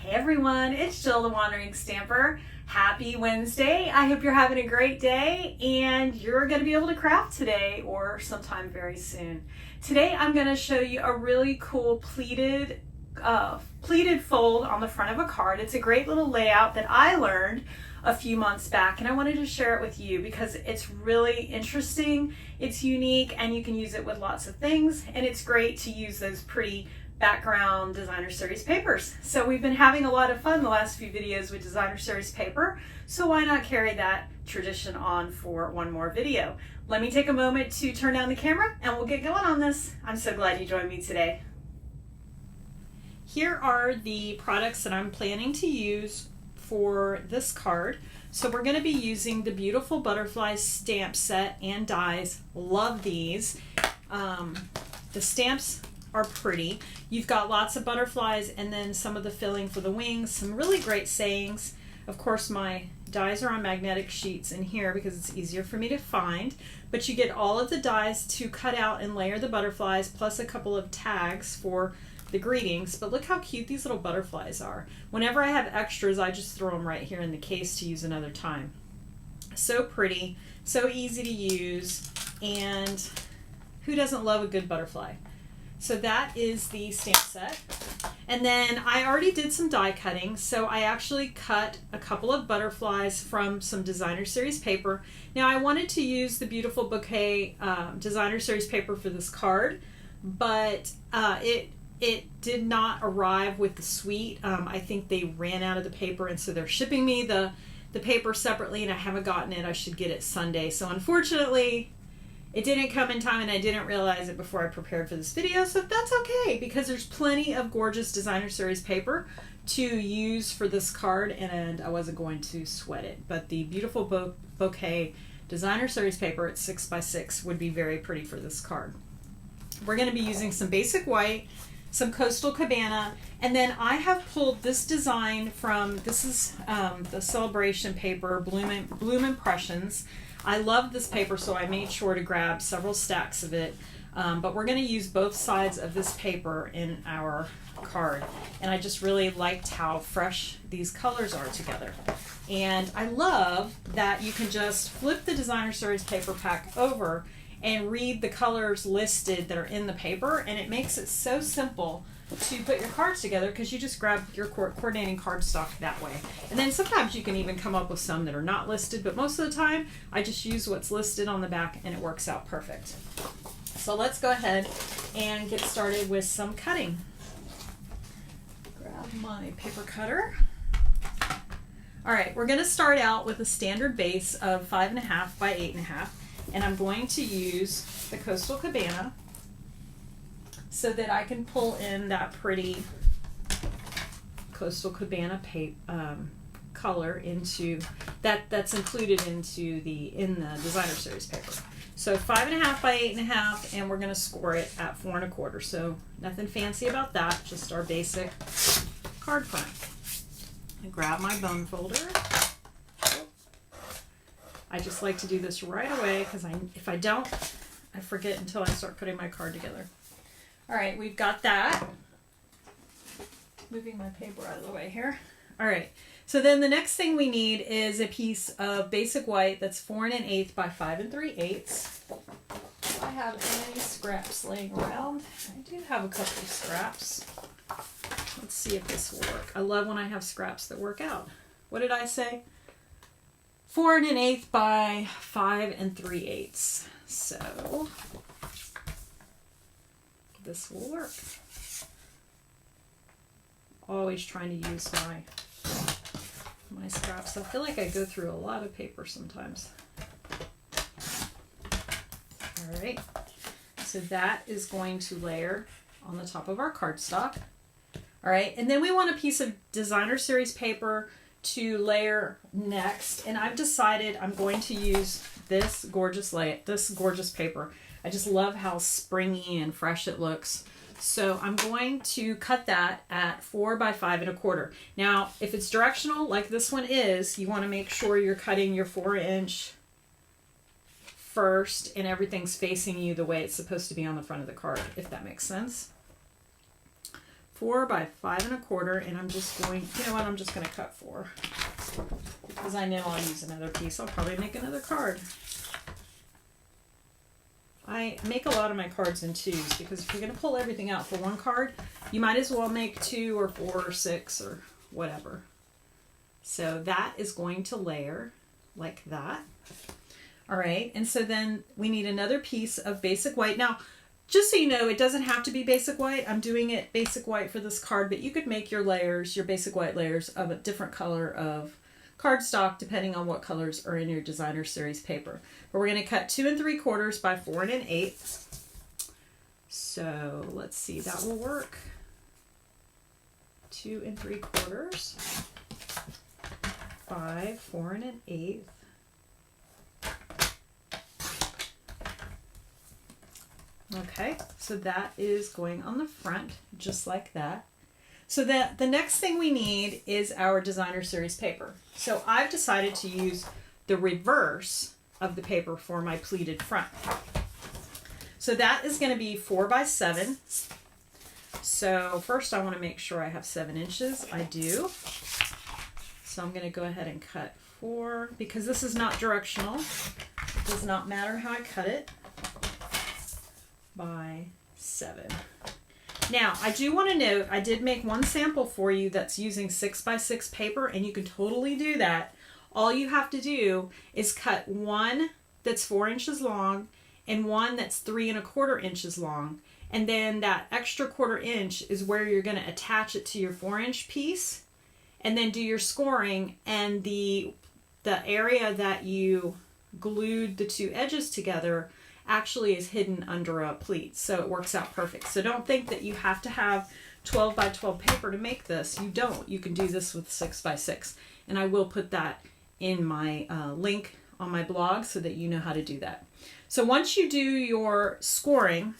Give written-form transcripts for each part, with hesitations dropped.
Hey everyone, it's Jill the Wandering Stamper. Happy Wednesday. I hope you're having a great day and you're going to be able to craft today or sometime very soon. Today I'm going to show you a really cool pleated fold on the front of a card. It's a great little layout that I learned a few months back and I wanted to share it with you because it's really interesting, it's unique, and you can use it with lots of things, and it's great to use those pretty background designer series papers. So we've been having a lot of fun the last few videos with designer series paper, so why not carry that tradition on for one more video. Let me take a moment to turn down the camera and we'll get going on this. I'm so glad you joined me today. Here are the products that I'm planning to use for this card. So we're going to be using the beautiful butterfly stamp set and dies. Love these. The stamps are pretty. You've got lots of butterflies and then some of the filling for the wings, some really great sayings. Of course, my dies are on magnetic sheets in here because it's easier for me to find, but you get all of the dies to cut out and layer the butterflies, plus a couple of tags for the greetings. But look how cute these little butterflies are. Whenever I have extras, I just throw them right here in the case to use another time. So pretty, so easy to use, and who doesn't love a good butterfly? So that is the stamp set. And then I already did some die cutting, so I actually cut a couple of butterflies from some designer series paper. Now I wanted to use the beautiful bouquet designer series paper for this card, but it did not arrive with the suite. I think they ran out of the paper, and so they're shipping me the paper separately, and I haven't gotten it. I should get it Sunday. So unfortunately, it didn't come in time and I didn't realize it before I prepared for this video, so that's okay because there's plenty of gorgeous designer series paper to use for this card and I wasn't going to sweat it. But the beautiful bouquet designer series paper at 6x6 would be very pretty for this card. We're going to be using some basic white, some Coastal Cabana, and then I have pulled this design from, this is the Celebration paper, Bloom Impressions. I love this paper, so I made sure to grab several stacks of it, but we're going to use both sides of this paper in our card, and I just really liked how fresh these colors are together. And I love that you can just flip the designer series paper pack over and read the colors listed that are in the paper, and it makes it so simple to put your cards together because you just grab your coordinating cardstock that way. And then sometimes you can even come up with some that are not listed, but most of the time I just use what's listed on the back and it works out perfect. So let's go ahead and get started with some cutting. Grab my paper cutter. All right, we're going to start out with a standard base of 5.5 by 8.5, and I'm going to use the Coastal Cabana so that I can pull in that pretty Coastal Cabana color into that's included into the designer series paper. So 5.5 by 8.5, and we're going to score it at 4 1/4. So nothing fancy about that, just our basic card front. And grab my bone folder. I just like to do this right away because if I don't, I forget until I start putting my card together. All right, we've got that. Moving my paper out of the way here. All right, so then the next thing we need is a piece of basic white that's 4 1/8 by 5 3/8. Do I have any scraps laying around? I do have a couple of scraps. Let's see if this will work. I love when I have scraps that work out. What did I say? 4 1/8 by 5 3/8. So this will work. Always trying to use my scraps. I feel like I go through a lot of paper sometimes. All right, so that is going to layer on the top of our cardstock. All right, and then we want a piece of designer series paper to layer next, and I've decided I'm going to use this gorgeous paper. I just love how springy and fresh it looks. So I'm going to cut that at 4 by 5 1/4. Now, if it's directional like this one is, you want to make sure you're cutting your 4-inch first and everything's facing you the way it's supposed to be on the front of the card, if that makes sense. 4 by 5 1/4, and I'm just going, you know what, I'm just going to cut 4 because I know I'll use another piece. I'll probably make another card. I make a lot of my cards in 2s because if you're going to pull everything out for one card, you might as well make 2 or 4 or 6 or whatever. So that is going to layer like that. All right, and so then we need another piece of basic white. Now, just so you know, it doesn't have to be basic white. I'm doing it basic white for this card, but you could make your layers, your basic white layers of a different color of cardstock depending on what colors are in your designer series paper. But we're going to cut 2 3/4 by 4 1/8. So let's see, that will work. 2 3/4 by 4 1/8. Okay, so that is going on the front, just like that. So that the next thing we need is our designer series paper. So I've decided to use the reverse of the paper for my pleated front. So that is going to be 4 by 7. So first I want to make sure I have 7 inches. I do. So I'm going to go ahead and cut 4 because this is not directional. It does not matter how I cut it. By 7. Now, I do want to note, I did make one sample for you that's using 6 by 6 paper, and you can totally do that. All you have to do is cut one that's 4 inches long and one that's 3 1/4 inches long. And then that extra 1/4 inch is where you're going to attach it to your 4-inch piece and then do your scoring, and the area that you glued the 2 edges together actually is hidden under a pleat, so it works out perfect. So don't think that you have to have 12 by 12 paper to make this. You don't. You can do this with 6 by 6, and I will put that in my link on my blog so that you know how to do that. So once you do your scoring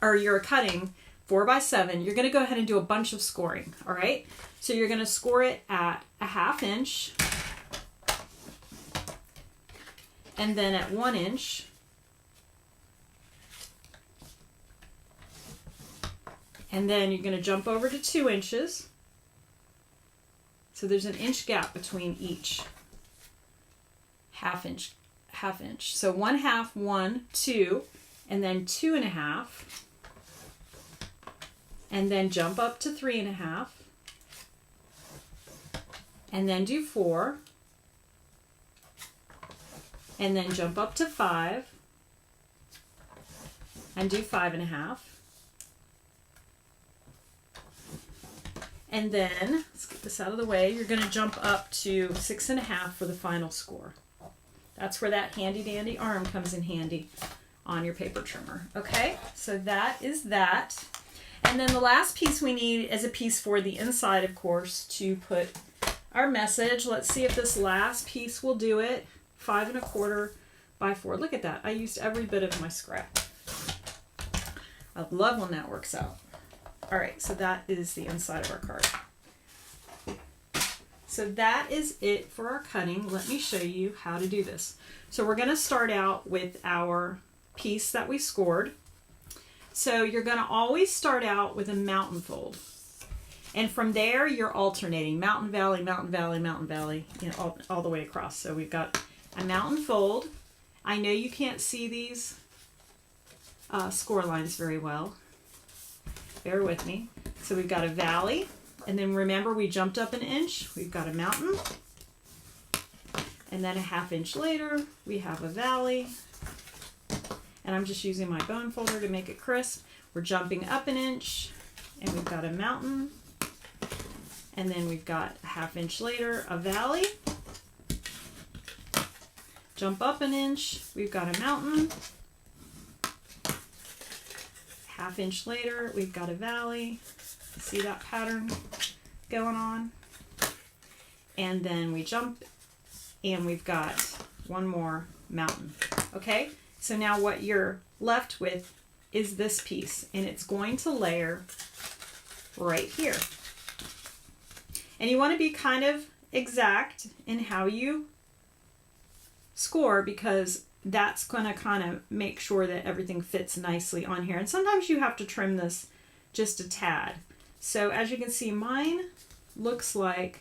or your cutting 4 by 7, you're going to go ahead and do a bunch of scoring. All right, so you're going to score it at a 1/2 inch, and then at 1 inch, and then you're going to jump over to 2 inches. So there's an inch gap between each 1/2 inch. So 1/2, 1, 2, and then 2 1/2, and then jump up to 3 1/2, and then do 4, and then jump up to 5, and do 5 1/2. And then, let's get this out of the way, you're going to jump up to 6 1/2 for the final score. That's where that handy dandy arm comes in handy on your paper trimmer. Okay, so that is that. And then the last piece we need is a piece for the inside, of course, to put our message. Let's see if this last piece will do it. 5 1/4 by 4. Look at that. I used every bit of my scrap. I love when that works out. All right, so that is the inside of our card. So that is it for our cutting. Let me show you how to do this. So we're going to start out with our piece that we scored. So you're going to always start out with a mountain fold. And from there, you're alternating mountain, valley, mountain, valley, mountain, valley, you know, all the way across. So we've got a mountain fold. I know you can't see these score lines very well. Bear with me. So we've got a valley, and then remember we jumped up an inch. We've got a mountain, and then a 1/2 inch later we have a valley, and I'm just using my bone folder to make it crisp. We're jumping up an inch, and we've got a mountain, and then we've got a 1/2 inch later a valley. Jump up an inch, we've got a mountain. 1/2 inch later, we've got a valley. See that pattern going on? And then we jump, and we've got one more mountain. Okay, so now what you're left with is this piece, and it's going to layer right here. And you want to be kind of exact in how you score, because that's going to kind of make sure that everything fits nicely on here. And sometimes you have to trim this just a tad. So as you can see, mine looks like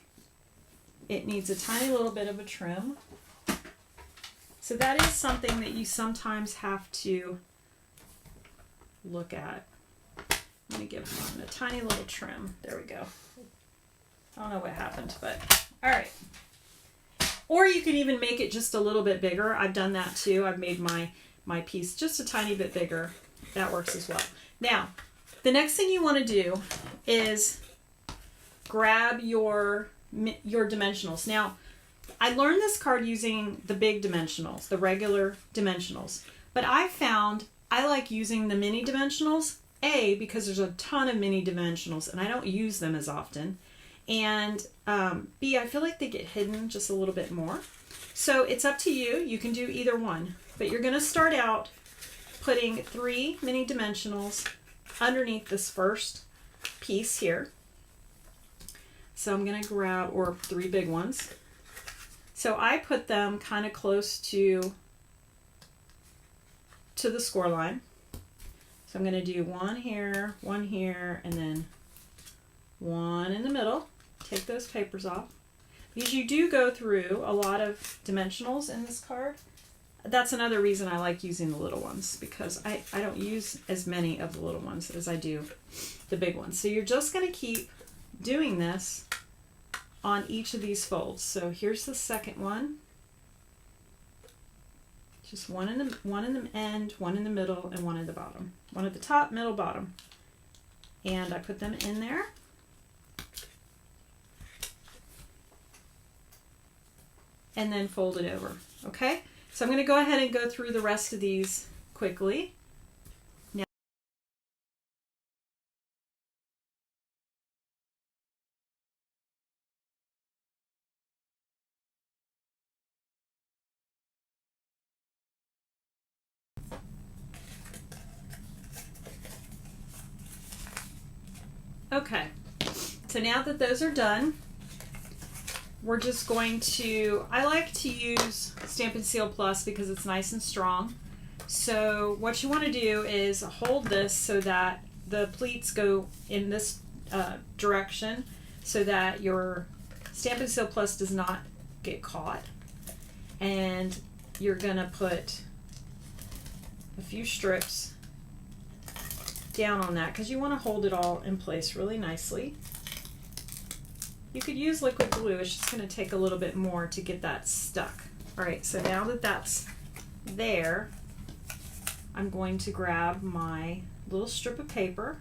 it needs a tiny little bit of a trim. So that is something that you sometimes have to look at. I'm going to give mine a tiny little trim. There we go. I don't know what happened, but all right. Or you can even make it just a little bit bigger. I've done that too. I've made my piece just a tiny bit bigger. That works as well. Now, the next thing you want to do is grab your dimensionals. Now, I learned this card using the big dimensionals, the regular dimensionals, but I found I like using the mini dimensionals, A, because there's a ton of mini dimensionals and I don't use them as often, and B, I feel like they get hidden just a little bit more. So it's up to you. You can do either one, but you're going to start out putting 3 mini dimensionals underneath this first piece here. So I'm going to grab, or 3 big ones. So I put them kind of close to the score line. So I'm going to do 1 here, 1 here, and then 1 in the middle. Take those papers off. Because you do go through a lot of dimensionals in this card. That's another reason I like using the little ones, because I don't use as many of the little ones as I do the big ones. So you're just going to keep doing this on each of these folds. So here's the second one. Just one in the end, 1 in the middle, and 1 at the bottom. 1 at the top, middle, bottom. And I put them in there. And then fold it over. Okay? So I'm going to go ahead and go through the rest of these quickly. Now, okay, so now that those are done, we're just going to, I like to use Stampin' Seal Plus because it's nice and strong. So what you want to do is hold this so that the pleats go in this direction so that your Stampin' Seal Plus does not get caught. And you're going to put a few strips down on that because you want to hold it all in place really nicely. You could use liquid glue. It's just going to take a little bit more to get that stuck. All right, so now that that's there, I'm going to grab my little strip of paper,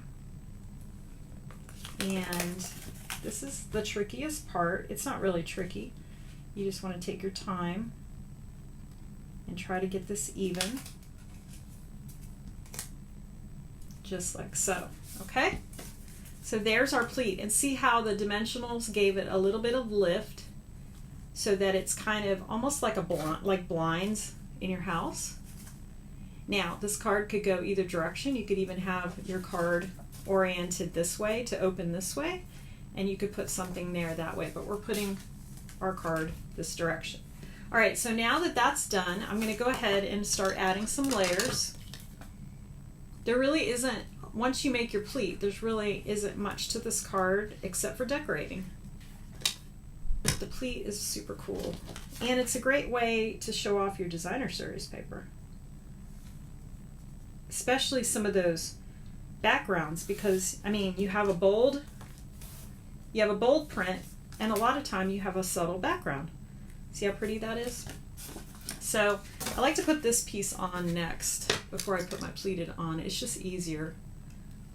and this is the trickiest part. It's not really tricky. You just want to take your time and try to get this even, just like so, okay? So there's our pleat, and see how the dimensionals gave it a little bit of lift so that it's kind of almost like like blinds in your house. Now, this card could go either direction. You could even have your card oriented this way to open this way, and you could put something there that way, but we're putting our card this direction. All right, so now that that's done, I'm going to go ahead and start adding some layers. There really isn't, once you make your pleat, there's really isn't much to this card except for decorating. The pleat is super cool, and it's a great way to show off your designer series paper, especially some of those backgrounds, because I mean you have a bold print, and a lot of time you have a subtle background. See how pretty that is? So I like to put this piece on next before I put my pleated on. It's just easier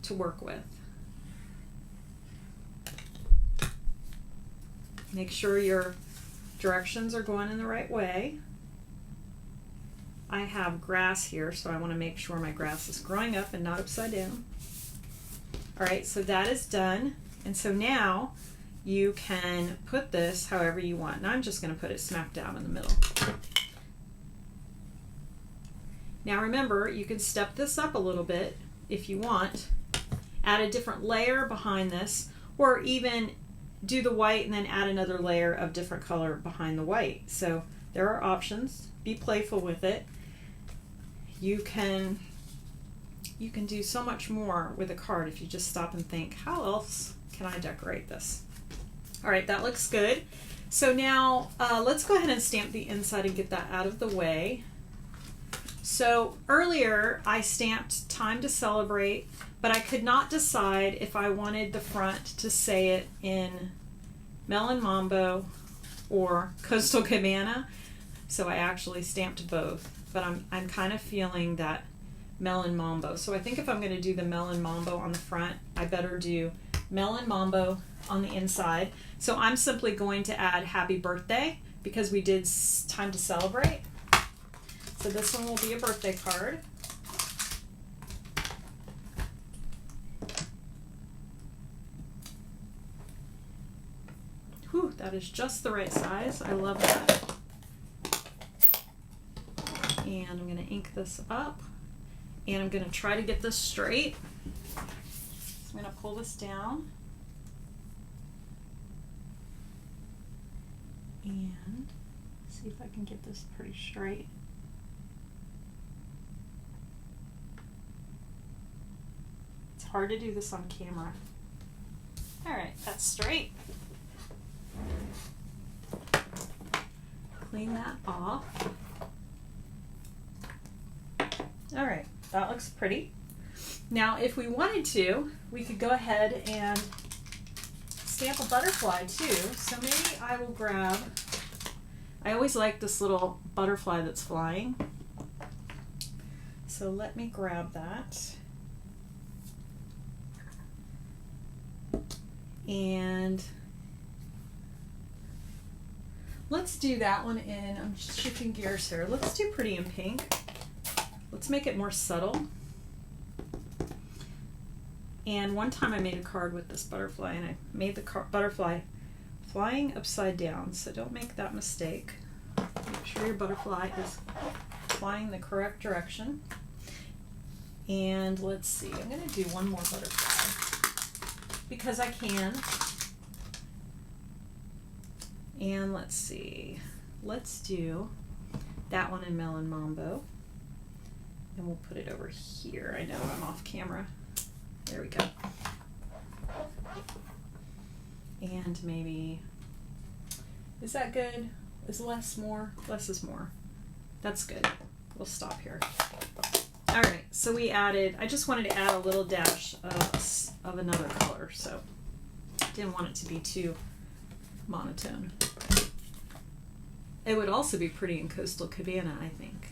to work with. Make sure your directions are going in the right way. I have grass here, so I want to make sure my grass is growing up and not upside down. All right, so that is done. And so now you can put this however you want. And I'm just going to put it smack down in the middle. Now remember, you can step this up a little bit if you want. Add a different layer behind this, or even do the white and then add another layer of different color behind the white. So there are options. Be playful with it. You can do so much more with a card if you just stop and think, how else can I decorate this? All right, that looks good. So now let's go ahead and stamp the inside and get that out of the way. So earlier I stamped Time to Celebrate, but I could not decide if I wanted the front to say it in Melon Mambo or Coastal Cabana. So I actually stamped both, but I'm kind of feeling that Melon Mambo. So I think if I'm going to do the Melon Mambo on the front, I better do Melon Mambo on the inside. So I'm simply going to add Happy Birthday because we did Time to Celebrate. So this one will be a birthday card. Whew, that is just the right size. I love that. And I'm going to ink this up. And I'm going to try to get this straight. So I'm going to pull this down. And see if I can get this pretty straight. It's hard to do this on camera. All right, that's straight. Clean that off. All right, that looks pretty. Now, if we wanted to, we could go ahead and stamp a butterfly too. So maybe I will grab, I always like this little butterfly that's flying. So let me grab that. And let's do that one in, I'm shifting gears here. Let's do Pretty in Pink. Let's make it more subtle. And one time I made a card with this butterfly and I made the butterfly flying upside down. So don't make that mistake. Make sure your butterfly is flying the correct direction. And let's see, I'm going to do one more butterfly because I can. And let's see, let's do that one in Melon Mambo. And we'll put it over here. I know I'm off camera. There we go. And maybe, is that good? Is less more? Less is more. That's good. We'll stop here. All right, so we added, I just wanted to add a little dash of another color, so didn't want it to be too monotone. It would also be pretty in Coastal Cabana, I think.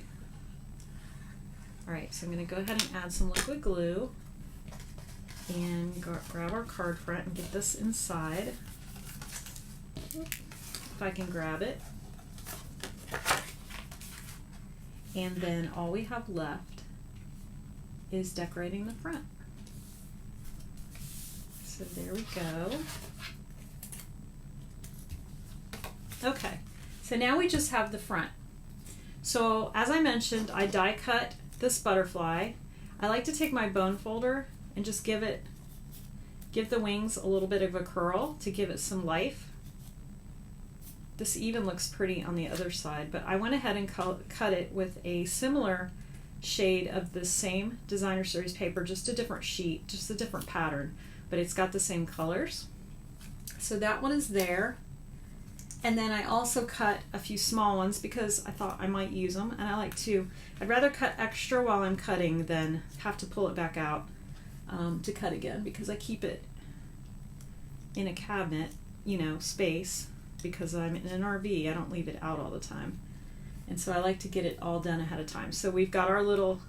All right, so I'm going to go ahead and add some liquid glue and grab our card front and get this inside. If I can grab it. And then all we have left is decorating the front. So there we go. Okay, so now we just have the front. So as I mentioned, I die cut this butterfly. I like to take my bone folder and just give the wings a little bit of a curl to give it some life. This even looks pretty on the other side, but I went ahead and cut it with a similar shade of the same designer series paper, just a different sheet, just a different pattern, but it's got the same colors. So that one is there. And then I also cut a few small ones because I thought I might use them, and I like to, I'd rather cut extra while I'm cutting than have to pull it back out to cut again, because I keep it in a cabinet, you know, space, because I'm in an RV. I don't leave it out all the time. And so I like to get it all done ahead of time. So we've got our little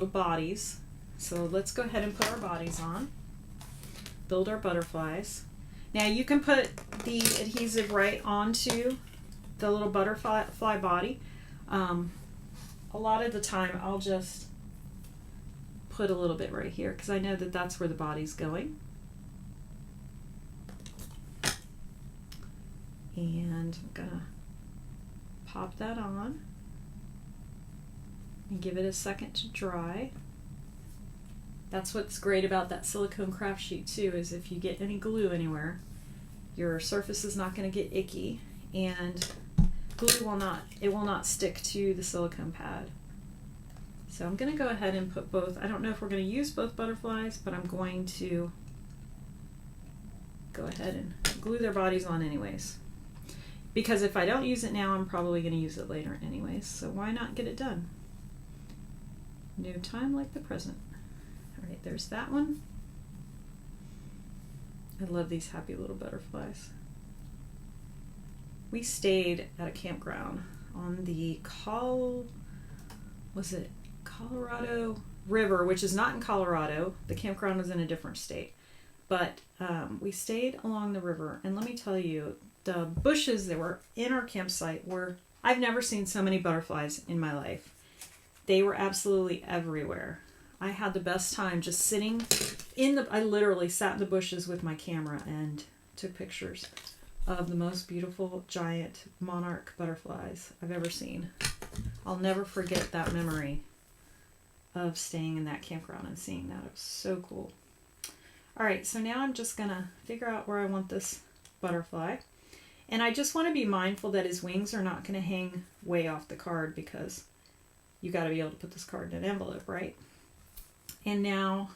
bodies. So let's go ahead and put our bodies on. Build our butterflies. Now you can put the adhesive right onto the little butterfly body. A lot of the time I'll just put a little bit right here because I know that that's where the body's going. And I'm gonna pop that on and give it a second to dry. That's what's great about that silicone craft sheet too, is if you get any glue anywhere, your surface is not going to get icky, and glue will not stick to the silicone pad. So I'm going to go ahead and put both. I don't know if we're going to use both butterflies, but I'm going to go ahead and glue their bodies on anyways. Because if I don't use it now, I'm probably going to use it later anyways. So why not get it done? No time like the present. All right, there's that one. I love these happy little butterflies. We stayed at a campground on the Colorado River, which is not in Colorado. The campground was in a different state. But we stayed along the river, and let me tell you, the bushes that were in our campsite were, I've never seen so many butterflies in my life. They were absolutely everywhere. I had the best time just sitting I literally sat in the bushes with my camera and took pictures of the most beautiful giant monarch butterflies I've ever seen. I'll never forget that memory of staying in that campground and seeing that. It was so cool. All right, so now I'm just gonna figure out where I want this butterfly. And I just want to be mindful that his wings are not going to hang way off the card, because you got to be able to put this card in an envelope, right? And now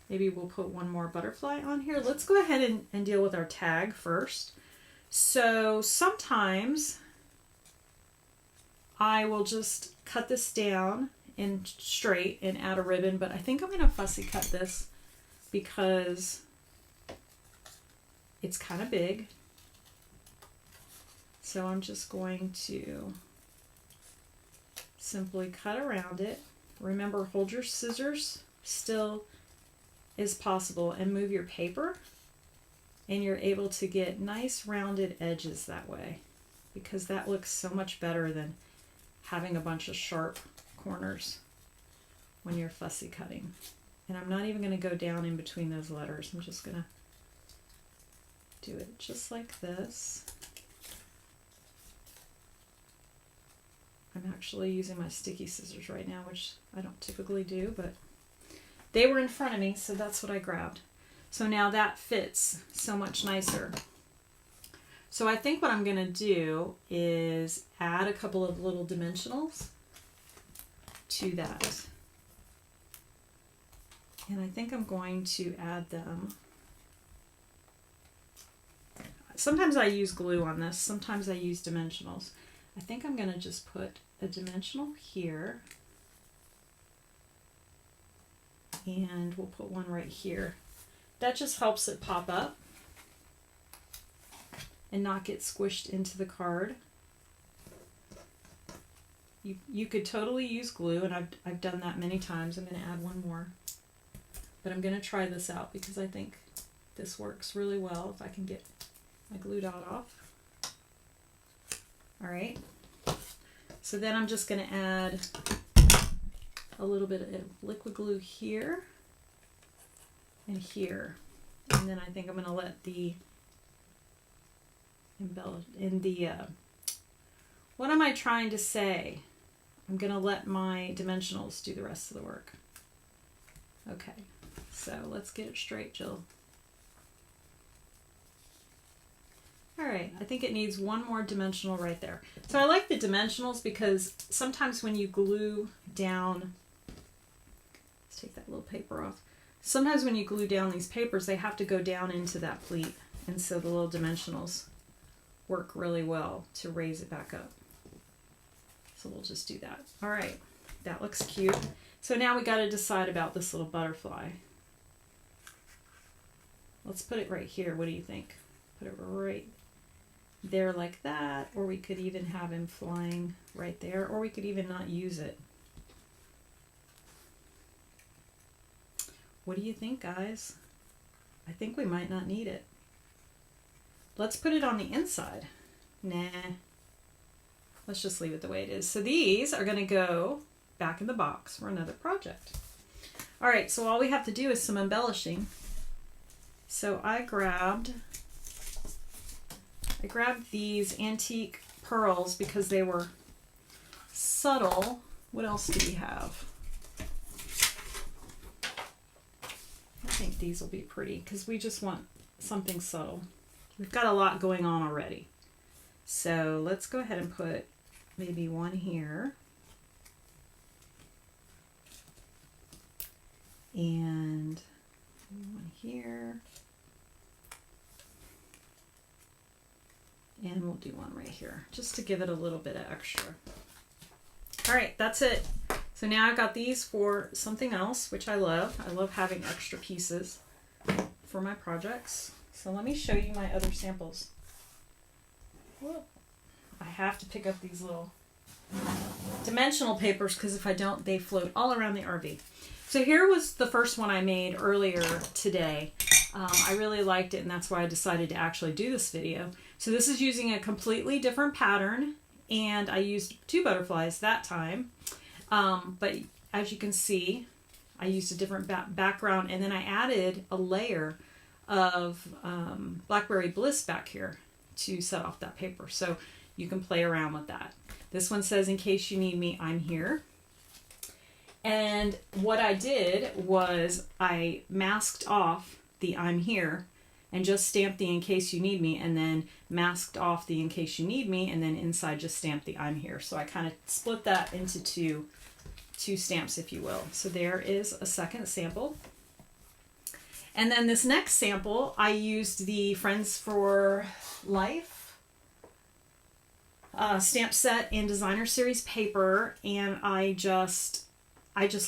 maybe we'll put one more butterfly on here. Let's go ahead and deal with our tag first. So sometimes I will just cut this down in straight and add a ribbon, but I think I'm going to fussy cut this because it's kind of big. So I'm just going to simply cut around it. Remember, hold your scissors still as possible and move your paper, and you're able to get nice rounded edges that way, because that looks so much better than having a bunch of sharp corners when you're fussy cutting. And I'm not even going to go down in between those letters. I'm just going to do it just like this. I'm actually using my sticky scissors right now, which I don't typically do, but they were in front of me, so that's what I grabbed. So now that fits so much nicer. So I think what I'm going to do is add a couple of little dimensionals to that. And I think I'm going to add them. Sometimes I use glue on this, sometimes I use dimensionals. I think I'm going to just put a dimensional here, and we'll put one right here. That just helps it pop up and not get squished into the card. You could totally use glue, and I've done that many times. I'm going to add one more, but I'm going to try this out because I think this works really well if I can get my glue dot off. All right. So then I'm just going to add a little bit of liquid glue here and here. And then I think I'm going to let the what am I trying to say? I'm going to let my dimensionals do the rest of the work. Okay, so let's get it straight, Jill. All right, I think it needs one more dimensional right there. So I like the dimensionals because sometimes when you glue down, let's take that little paper off. Sometimes when you glue down these papers, they have to go down into that pleat. And so the little dimensionals work really well to raise it back up. So we'll just do that. All right, that looks cute. So now we got to decide about this little butterfly. Let's put it right here. What do you think? Put it right there like that, or we could even have him flying right there, or we could even not use it. What do you think, guys? I think we might not need it. Let's put it on the inside. Nah, let's just leave it the way it is. So these are going to go back in the box for another project. All right, so all we have to do is some embellishing. So I grabbed these antique pearls because they were subtle. What else do we have? I think these will be pretty because we just want something subtle. We've got a lot going on already. So let's go ahead and put maybe one here. And one here. And we'll do one right here just to give it a little bit of extra. All right, that's it. So now I've got these for something else, which I love. I love having extra pieces for my projects. So let me show you my other samples. Whoop. I have to pick up these little dimensional papers because if I don't, they float all around the RV. So here was the first one I made earlier today. I really liked it, and that's why I decided to actually do this video. So this is using a completely different pattern, and I used 2 butterflies that time. But as you can see, I used a different background, and then I added a layer of Blackberry Bliss back here to set off that paper. So you can play around with that. This one says, "In case you need me, I'm here." And what I did was I masked off the "I'm here" and just stamped the "In case you need me," and then masked off the "In case you need me," and then inside just stamped the "I'm here." So I kind of split that into two stamps, if you will. So there is a second sample. And then this next sample, I used the Friends for Life stamp set and designer series paper, and I just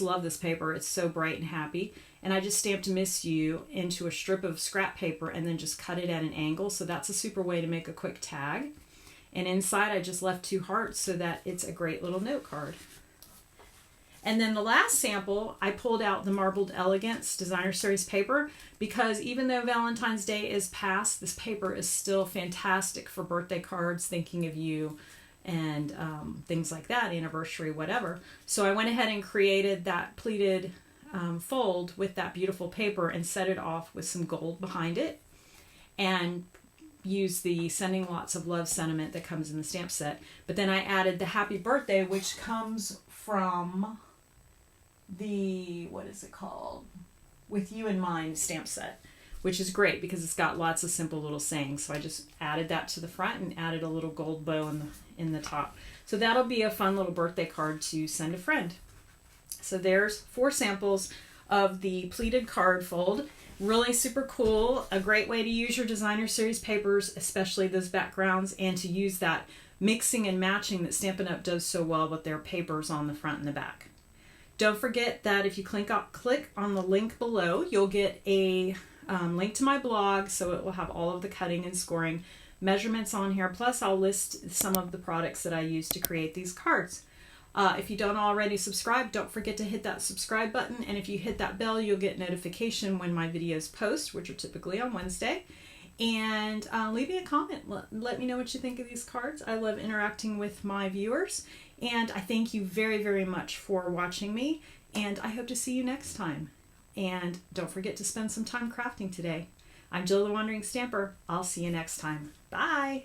love this paper. It's so bright and happy. And I just stamped "Miss You" into a strip of scrap paper and then just cut it at an angle. So that's a super way to make a quick tag. And inside I just left 2 hearts so that it's a great little note card. And then the last sample, I pulled out the Marbled Elegance designer series paper because even though Valentine's Day is past, this paper is still fantastic for birthday cards, thinking of you, and things like that, anniversary, whatever. So I went ahead and created that pleated fold with that beautiful paper and set it off with some gold behind it, and use the "Sending Lots of Love" sentiment that comes in the stamp set. But then I added the "Happy Birthday," which comes from the, what is it called? "With You in Mind" stamp set, which is great because it's got lots of simple little sayings. So I just added that to the front and added a little gold bow in the top. So that'll be a fun little birthday card to send a friend. So there's 4 samples of the pleated card fold. Really super cool. A great way to use your designer series papers, especially those backgrounds, and to use that mixing and matching that Stampin' Up! Does so well with their papers on the front and the back. Don't forget that if you click on the link below, you'll get a link to my blog, so it will have all of the cutting and scoring measurements on here. Plus, I'll list some of the products that I use to create these cards. If you don't already subscribe, don't forget to hit that subscribe button, and if you hit that bell, you'll get notification when my videos post, which are typically on Wednesday. And leave me a comment. Let me know what you think of these cards. I love interacting with my viewers, and I thank you very, very much for watching me, and I hope to see you next time. And don't forget to spend some time crafting today. I'm Jill the Wandering Stamper. I'll see you next time. Bye!